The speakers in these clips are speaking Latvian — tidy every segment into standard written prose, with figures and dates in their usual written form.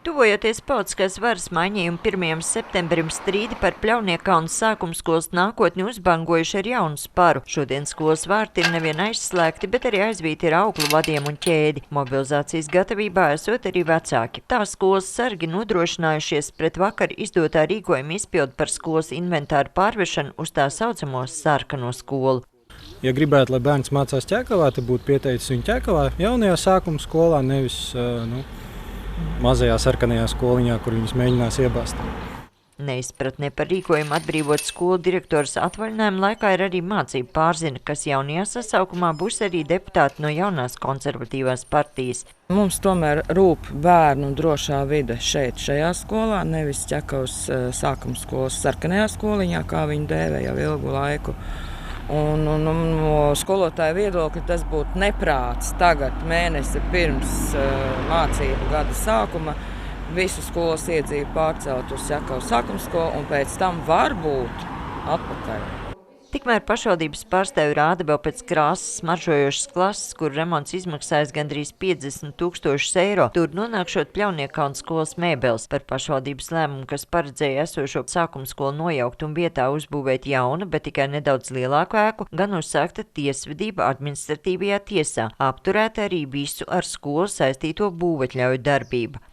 Tuvojoties politiskās varas maiņai un 1. septembrim strīdi par Pļauniekkalnes sākumskolas nākotni uzbangojuši ar jaunu sparu. Šodien skolas vārti ir nevien aizslēgti, bet arī aizvīti ar auglu vadiem un ķēdi. Mobilizācijas gatavībā esot arī vecāki. Tā skolas sargi nodrošinājušies pret vakar izdotā rīkojuma izpildu par skolas inventāru pārvešanu uz tā saucamo sarkano skolu. Ja gribētu, lai bērns mācās Ķekavā, tad būtu pieteicis viņu Ķekavā jaunajā sākuma skolā, nevis mazajā sarkanajā skoliņā, kur viņus mēģinās iebāzt. Neizpratne par rīkojumu atbrīvot skolu direktors atvaļinājuma laikā ir arī mācību pārzina, kas jaunajā sasaukumā būs arī deputāti no jaunās konservatīvās partijas. Mums tomēr rūp bērnu drošā vide šajā skolā, nevis Ķekavas sākuma skolas sarkanajā skoliņā, kā viņi dēvē jau ilgu laiku. Un no skolotāja viedokļa tas būtu neprāts tagad, mēnesi pirms mācību gada sākuma, visu skolas iedzīvi pārcelt uz Ķekavas sākuma skolu un pēc tam varbūt atpakaļ. Tikmēr pašvaldības pārstāvji rāda vēl pēc krāsas smaržojošas klases, kur remonts izmaksājas gandrīz 50 000 eiro, tur nonākšot Pļauniekkalnes skolas mēbeles. Par pašvaldības lēmumu, kas paredzēja esošo sākuma skolu nojaukt un vietā uzbūvēt jaunu, bet tikai nedaudz lielāku ēku, gan uzsākta tiesvedība administratīvajā tiesā, apturēta arī visu ar skolu saistīto būvatļauju darbību.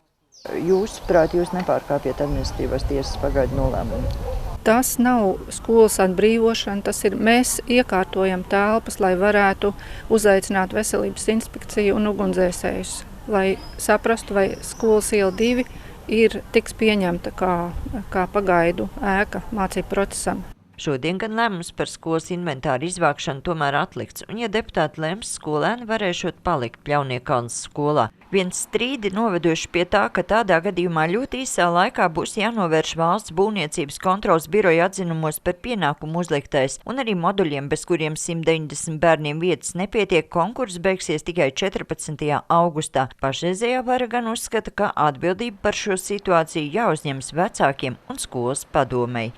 Jūsuprāt, jūs nepārkāpjat administratīvās tiesas pagaidu nolēmumu? Tas nav skolas atbrīvošana, tas ir mēs iekārtojam telpas, lai varētu uzaicināt veselības inspekciju un ugunsdzēsējus, lai saprastu, vai skolas iela 2 tiks pieņemta kā pagaidu ēka mācību procesam. Šodien gan lēmums par skolas inventāru izvākšanu tomēr atlikts, un ja deputāti lems, skolēni varēšot palikt Pļauniekkalnes skolā. Viens strīdi noveduši pie tā, ka tādā gadījumā ļoti īsā laikā būs jānovērš valsts būvniecības kontroles biroja atzinumos par pienākumu uzliktais, un arī moduļiem, bez kuriem 190 bērniem vietas nepietiek, konkurss beigsies tikai 14. augustā. Pašreizējā vara gan uzskata, ka atbildība par šo situāciju jāuzņemas vecākiem un skolas padomei.